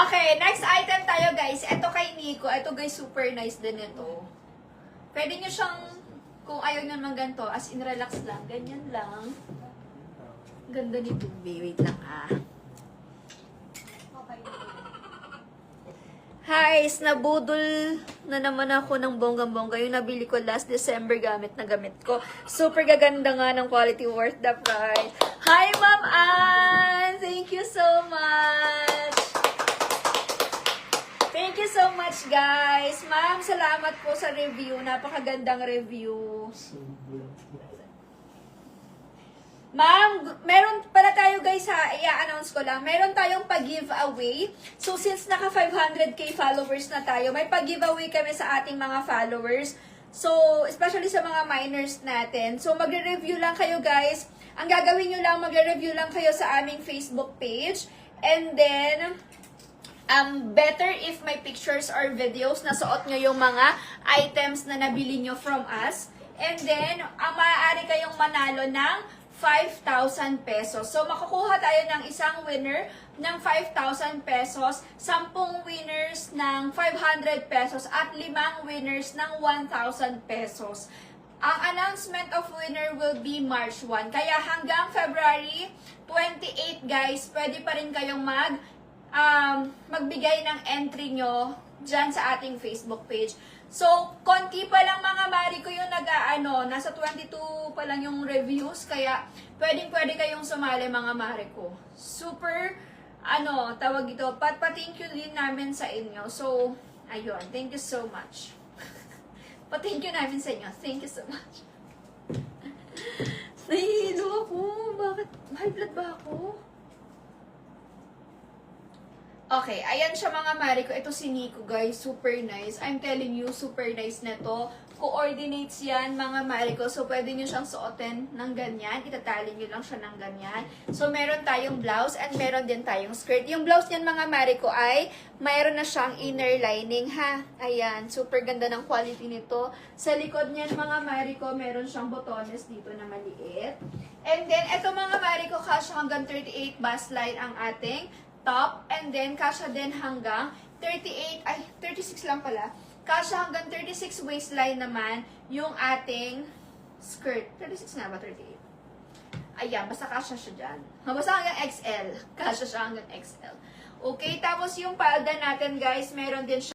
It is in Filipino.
Okay, next item tayo guys. Ito kay Nico. Ito guys, super nice din ito. Pwede nyo siyang, kung ayaw nyo naman ganito, as in relax lang. Ganyan lang. Ganda nito. Wait lang Guys, nabudol na naman ako ng bonggang-bongga. Yung nabili ko last December gamit na gamit ko. Super gaganda nga ng quality, worth the price. Hi, Ma'am Ann! Thank you so much! Thank you so much, guys. Ma'am, salamat po sa review. Napakagandang review. Ma'am, meron pala tayo guys ha, i-announce ko lang. Meron tayong pag-giveaway. So since naka 500k followers na tayo, may pag-giveaway kami sa ating mga followers. So, especially sa mga minors natin. So, magre-review lang kayo guys. Ang gagawin nyo lang, magre-review lang kayo sa aming Facebook page. And then, better if may pictures or videos na suot nyo yung mga items na nabili nyo from us. And then, maaari kayong manalo ng 5,000 pesos. So, makukuha tayo ng isang winner ng 5,000 pesos, 10 winners ng 500 pesos, at 5 winners ng 1,000 pesos. Ang announcement of winner will be March 1. Kaya hanggang February 28, guys, pwede pa rin kayong magbigay ng entry nyo dyan sa ating Facebook page. So, konti pa lang mga mari ko yung nasa 22 pa lang yung reviews, kaya pwede kayong sumali mga mari ko. Super, tawag ito, pa-thank you din namin sa inyo. So, ayun, thank you so much. Pa-thank you namin sa inyo. Thank you so much. Nahihilo ako. Bakit? High blood ba ako? Okay, ayan siya mga mari ko. Ito si Nico, guys. Super nice. I'm telling you, super nice na to. Coordinates yan, mga mari ko. So, pwede nyo siyang suotin ng ganyan. Itatali nyo lang siya ng ganyan. So, meron tayong blouse and meron din tayong skirt. Yung blouse niyan, mga mari ko, ay mayroon na siyang inner lining, ha? Ayan, super ganda ng quality nito. Sa likod niyan, mga mari ko, meron siyang botones dito na maliit. And then, eto mga mari ko, kasya hanggang 38 bust line ang ating top, and then kasya din hanggang 36 lang pala. Kasya hanggang 36 waistline naman yung ating skirt. 36 nga ba? 38? Ayan, basta kasya siya dyan. Basta hanggang XL. Kasya siya hanggang XL. Okay, tapos yung palda natin guys, meron din siya